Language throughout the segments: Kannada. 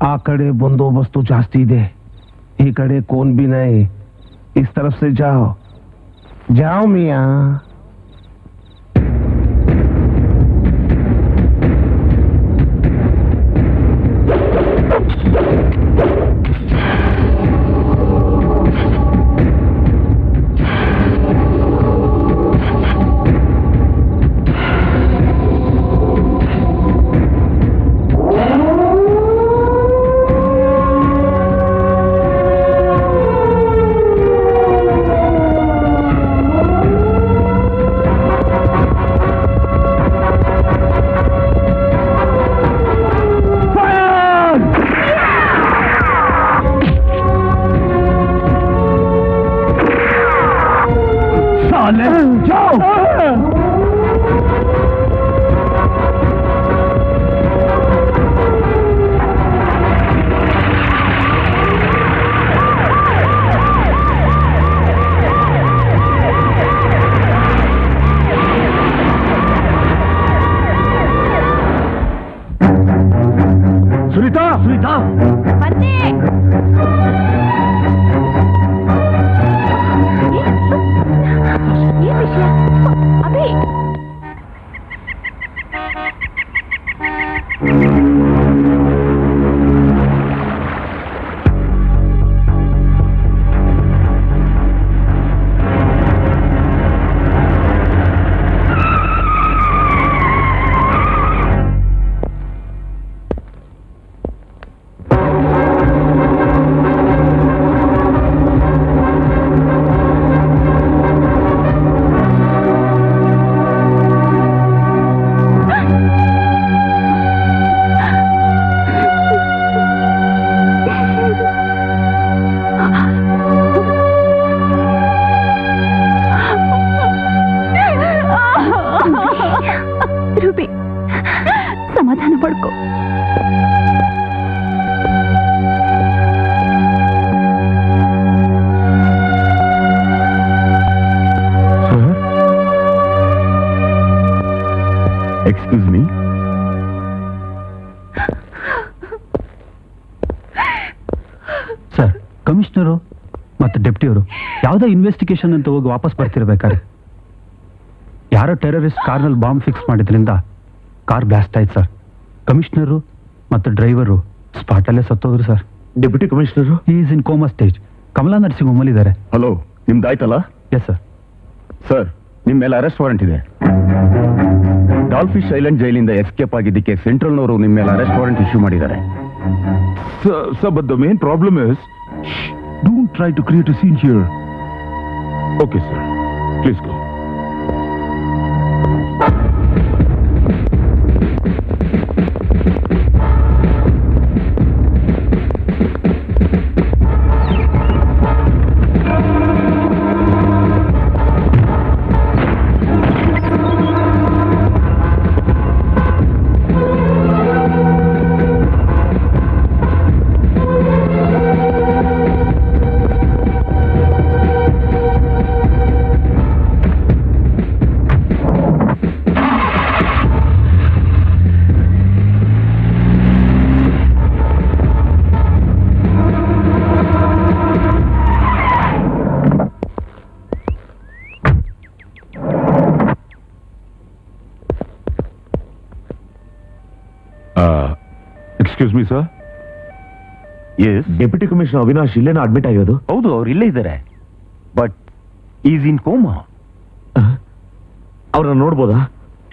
आ कड़े बंदोबस्त जास्ती दे, ये कड़े कौन भी नहीं, इस तरफ से जाओ, जाओ मियाँ। Excuse me? ಸರ್, ಕಮಿಷನರು ಮತ್ತು ಡೆಪ್ಟಿಯವರು ಯಾವುದೋ ಇನ್ವೆಸ್ಟಿಗೇಷನ್ ಅಂತ ಹೋಗಿ ವಾಪಸ್ ಬರ್ತಿರ್ಬೇಕಾದ್ರೆ ಯಾರೋ ಟೆರರಿಸ್ಟ್ ಕಾರ್ನಲ್ಲಿ ಬಾಂಬ್ ಫಿಕ್ಸ್ ಮಾಡಿದ್ರಿಂದ ಕಾರ್ ಬ್ಲಾಸ್ಟ್ ಆಯ್ತು ಸರ್. ಕಮಿಷನರು ಮತ್ತು ಡ್ರೈವರು ಸ್ಪಾಟಲ್ಲೇ ಸತ್ತೋದ್ರು sir. Deputy commissioner is in coma stage. Kamala nursing ಹೋಮಲ್ಲಿದ್ದಾರೆ. ಹಲೋ, ನಿಮ್ದಾಯ್ತಲ್ಲ? Yes sir. ಸರ್, ನಿಮ್ಮ ಮೇಲೆ ಅರೆಸ್ಟ್ ವಾರೆಂಟ್ ಇದೆ. ಡಾಲ್ಫಿಶ್ ಐಲ್ಯಾಂಡ್ ಜೈಲಿಂದ ಎಸ್ಕೇಪ್ ಆಗಿದ್ದಕ್ಕೆ ಸೆಂಟ್ರಲ್ನವರು ನಿಮ್ಮ ಮೇಲೆ ಅರೆಸ್ಟ್ ವಾರೆಂಟ್ ಇಶ್ಯೂ ಮಾಡಿದ್ದಾರೆ. Sir, but the main problem is, don't try to create a scene here. Okay, sir. Please go. Excuse me, sir. Yes. Deputy commissioner Avinash ಇಲ್ಲೇನ ಅಡ್ಮಿಟ್ ಆಗಿರೋದು? ಹೌದು, ಅವ್ರು ಇಲ್ಲೇ ಇದ್ದಾರೆ. But is in coma. ಅವ್ರನ್ನ ನೋಡ್ಬೋದಾ?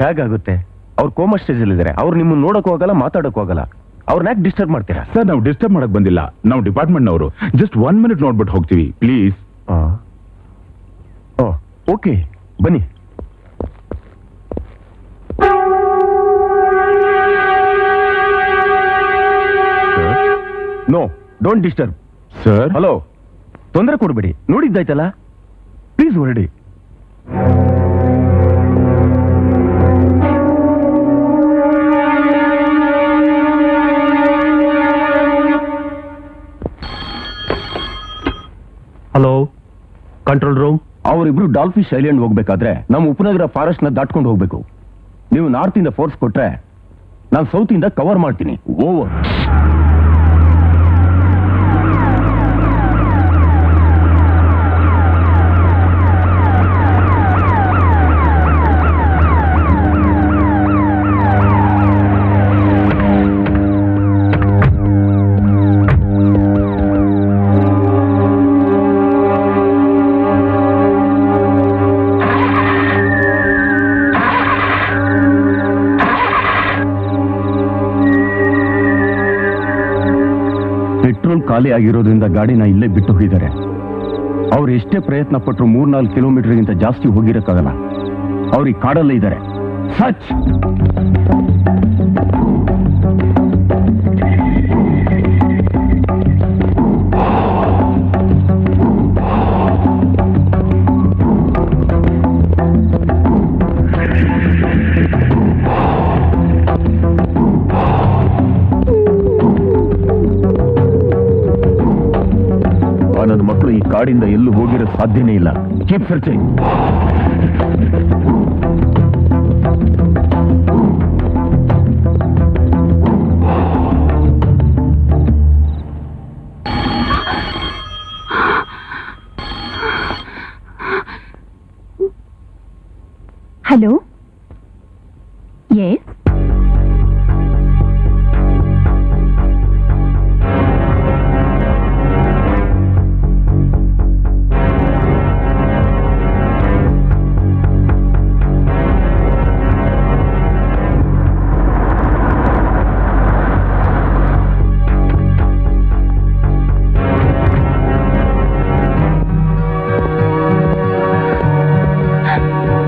ಹೇಗಾಗುತ್ತೆ? ಅವ್ರು ಕೋಮಾ ಸ್ಟೇಜ್ ಅಲ್ಲಿ ಇದ್ದಾರೆ. ಅವ್ರು ನಿಮ್ಮನ್ನ ನೋಡಕ್ ಹೋಗಲ್ಲ, ಮಾತಾಡಕ್ ಹೋಗಲ್ಲ. ಅವ್ರನ್ನ ಯಾಕೆ ಡಿಸ್ಟರ್ಬ್ ಮಾಡ್ತೀರಾ? ಸರ್, ನಾವು ಡಿಸ್ಟರ್ಬ್ ಮಾಡಕ್ ಬಂದಿಲ್ಲ. ನಾವು ಡಿಪಾರ್ಟ್ಮೆಂಟ್ನವರು. ಜಸ್ಟ್ 1 minute ನೋಡ್ಬಿಟ್ಟು ಹೋಗ್ತೀವಿ, ಪ್ಲೀಸ್. ಓಕೆ, ಬನ್ನಿ. No, don't disturb. Sir, hello, ತೊಂದರೆ ಕೊಡ್ಬೇಡಿ. ನೋಡಿದ್ದಾಯ್ತಲ್ಲ, ಪ್ಲೀಸ್ ಹೊರಡಿ. Hello, control room. ಅವರಿಬ್ರು ಡಾಲ್ಫಿಶ್ ಐಲ್ಯಾಂಡ್ ಹೋಗ್ಬೇಕಾದ್ರೆ ನಮ್ಮ ಉಪನಗರ ಫಾರೆಸ್ಟ್ ನ ದಾಟ್ಕೊಂಡು ಹೋಗ್ಬೇಕು. ನೀವು ನಾರ್ತ್ ಇಂದ ಫೋರ್ಸ್ ಕೊಟ್ರೆ ನಾನು ಸೌತ್ ಇಂದ ಕವರ್ ಮಾಡ್ತೀನಿ. ಓವರ್. ಪೆಟ್ರೋಲ್ ಖಾಲಿ ಆಗಿರೋದ್ರಿಂದ ಗಾಡಿನ ಇಲ್ಲೇ ಬಿಟ್ಟು ಹೋಗಿದ್ದಾರೆ. ಅವ್ರು ಎಷ್ಟೇ ಪ್ರಯತ್ನ ಪಟ್ಟರು 3-4 ಕಿಲೋಮೀಟರ್ಗಿಂತ ಜಾಸ್ತಿ ಹೋಗಿರಕ್ಕಾಗಲ್ಲ. ಅವ್ರಿಗೆ ಕಾಡಲ್ಲೇ ಇದ್ದಾರೆ. ಸಚ್ ನನ್ನ ಮಕ್ಕಳು ಈ ಕಾಡಿಂದ ಎಲ್ಲೂ ಹೋಗಿರೋ ಸಾಧ್ಯನೇ ಇಲ್ಲ. Keep searching. Hello, yes,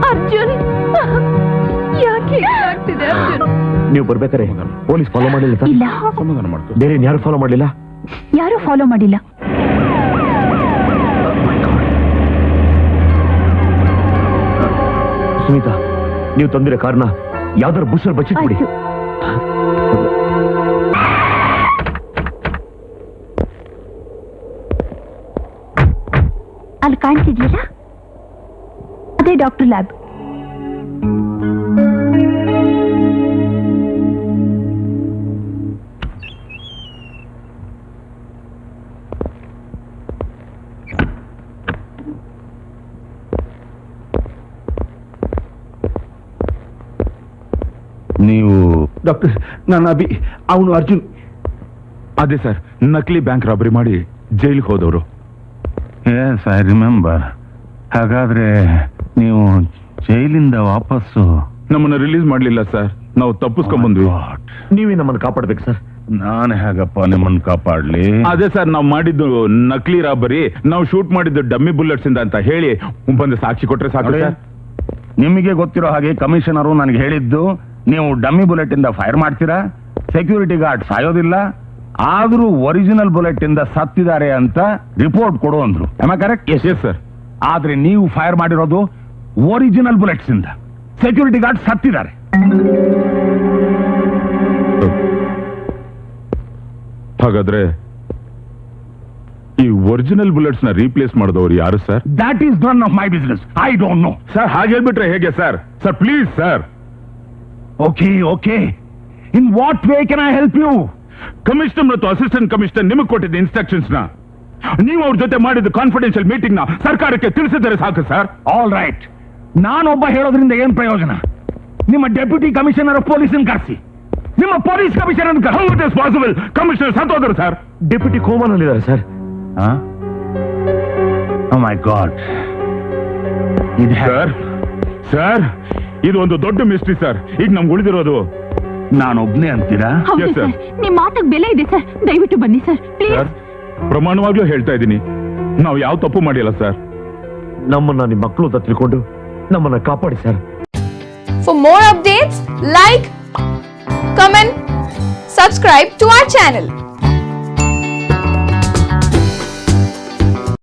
Arjun, ಯಾಕೆ ಆಗ್ತಿದೆ ಅರ್ಜುನ್? ನೀವು ಬರ್ಬೇಕಾರೆ ಪೊಲೀಸ್ ಫಾಲೋ ಮಾಡಿಲ್ಲ ತಾನೆ? ಇಲ್ಲ, ಸಮಾಧಾನ ಮಾಡ್ಕೊ. ಬೇರೆ ಯಾರು ಫಾಲೋ ಮಾಡಲಿಲ್ಲ? ಯಾರು ಫಾಲೋ ಮಾಡಿಲ್ಲ. ಸುನೀತಾ, ನೀವು ತಂದಿರೋ ಕಾರ್ನ ಯಾವ್ದಾರು ಬುಷರ್ ಬಚ್ಚಿಟ್ಬಿಡಿ. ಆಯ್ತು. ಅಲ್ಲಿ ಕಾಣ್ತಿದ್ಯಲ್ಲ, ಅದೇ ಡಾಕ್ಟರ್ ಲ್ಯಾಬ್. ನೀವು ಡಾಕ್ಟರ್, ನಾನು ಅವನು ಅರ್ಜುನ್. ಅದೇ ಸರ್, ನಕಲಿ ಬ್ಯಾಂಕ್ ರಾಬರಿ ಮಾಡಿ ಜೈಲಿಗೆ ಹೋದವರು. Yes, I remember. ಹಾಗಾದ್ರೆ ನೀವು ಜೈಲಿಂದ ವಾಪಸ್ಸು ನಮ್ಮನ್ನ ರಿಲೀಸ್ ಮಾಡ್ಲಿಲ್ಲ ಸರ್. ನಾವು ತಪ್ಪಿಸ್ಕೊಂಡ್ ಬಂದ್ವಿ. ನೀವೇ ನಮ್ಮನ್ನು ಕಾಪಾಡ್ಬೇಕು ಸರ್. ನಾನು ಹೇಗಪ್ಪ ನಿಮ್ಮನ್ನು ಕಾಪಾಡ್ಲಿ? ಅದೇ ಸರ್, ನಾವು ಮಾಡಿದ್ದು ನಕಲಿ ರಾಬರಿ, ನಾವು ಶೂಟ್ ಮಾಡಿದ್ದು ಡಮ್ಮಿ ಬುಲೆಟ್ಸ್ ಇಂದ ಅಂತ ಹೇಳಿ ಬಂದು ಸಾಕ್ಷಿ ಕೊಟ್ರೆ ಸಾಕು ಸರ್. ನಿಮಗೆ ಗೊತ್ತಿರೋ ಹಾಗೆ ಕಮಿಷನರು ನನಗೆ ಹೇಳಿದ್ದು, ನೀವು ಡಮ್ಮಿ ಬುಲೆಟ್ ಇಂದ ಫೈರ್ ಮಾಡ್ತೀರಾ, ಸೆಕ್ಯೂರಿಟಿ ಗಾರ್ಡ್ ಸಾಯೋದಿಲ್ಲ, ಆದ್ರೂ ಒರಿಜಿನಲ್ ಬುಲೆಟ್ ಇಂದ ಸತ್ತಿದ್ದಾರೆ ಅಂತ ರಿಪೋರ್ಟ್ ಕೊಡು ಅಂದ್ರು. ಕರೆಕ್ಟ್? Yes sir. ಆದ್ರೆ ನೀವು ಫೈರ್ ಮಾಡಿರೋದು ಒರಿಜಿನಲ್ ಬುಲೆಟ್ಸ್ ಇಂದ. ಸೆಕ್ಯೂರಿಟಿ ಗಾರ್ಡ್ ಸತ್ತಿದ್ದಾರೆ. ಹಾಗಾದ್ರೆ ಈ ಒರಿಜಿನಲ್ ಬುಲೆಟ್ಸ್ ನ ರೀಪ್ಲೇಸ್ ಮಾಡಿದವರು ಯಾರು sir? That is none of my business. I don't know. Sir, ಹಾಗೆ ಹೇಳ್ಬಿಟ್ರೆ ಹೇಗೆ ಸರ್? Sir please sir. Okay okay, in what way can I help you? Commissioner ಮತ್ತು ಅಸಿಸ್ಟೆಂಟ್ ಕಮಿಷನರ್ ನಿಮಗೆ ಕೊಟ್ಟಿದ್ದ ಇನ್ಸ್ಟ್ರಕ್ಷನ್ಸ್ ನ ನೀವು ಅವ್ರ ಜೊತೆ ಮಾಡಿದ ಕಾನ್ಫಿಡೆನ್ಷಿಯಲ್ ಮೀಟಿಂಗ್ ನ ಸರ್ಕಾರಕ್ಕೆ ತಿಳಿಸಿದರೆ ಸಾಕು ಸರ್. ಆಲ್ ರೈಟ್, ನಾನೊಬ್ಬ ಹೇಳೋದ್ರಿಂದ ಏನ್ ಪ್ರಯೋಜನ? ನಿಮ್ಮ ಡೆಪ್ಯೂಟಿ ಕಮಿಷನರ್ ಆಫ್ ಪೊಲೀಸ್ ಕರೆಸಿ, ನಿಮ್ಮ police commissioner how it is possible? Commissioner ಸತ್ತೋದ್ರು ಸರ್. ಡೆಪ್ಯೂಟಿ ಕೋಮನಲ್ಲಿದ್ದಾರೆ sir. Oh my God. Sir sir, ಇದು ಒಂದು ದೊಡ್ಡ ಮಿಸ್ಟ್ರಿ ಸರ್. ಈಗ ನಮ್ಗೆ ಉಳಿದಿರೋದು ನಾನೊಬ್ನೇ ಅಂತೀರಾ? ಹೌದು Yes, sir. ಸರ್, ನಿಮ್ ಮಾತಿಗೆ ಬೆಲೆ ಇದೆ ಸರ್. ದಯವಿಟ್ಟು ಬನ್ನಿ ಸರ್, ಪ್ಲೀಸ್. ಸರ್, ಪ್ರಮಾಣವಾಗ್ಲೂ ಹೇಳ್ತಾ ಇದ್ದೀನಿ, ನಾವು ಯಾವ ತಪ್ಪು ಮಾಡಿಲ್ಲ ಸರ್. ನಮ್ಮನ್ನ ನಿಮ್ಮ ಮಕ್ಕಳು ಅಂತ ತಿಳ್ಕೊಂಡು ನಮ್ಮನ್ನ ಕಾಪಾಡಿ sir. For more updates, like, comment, subscribe to our channel.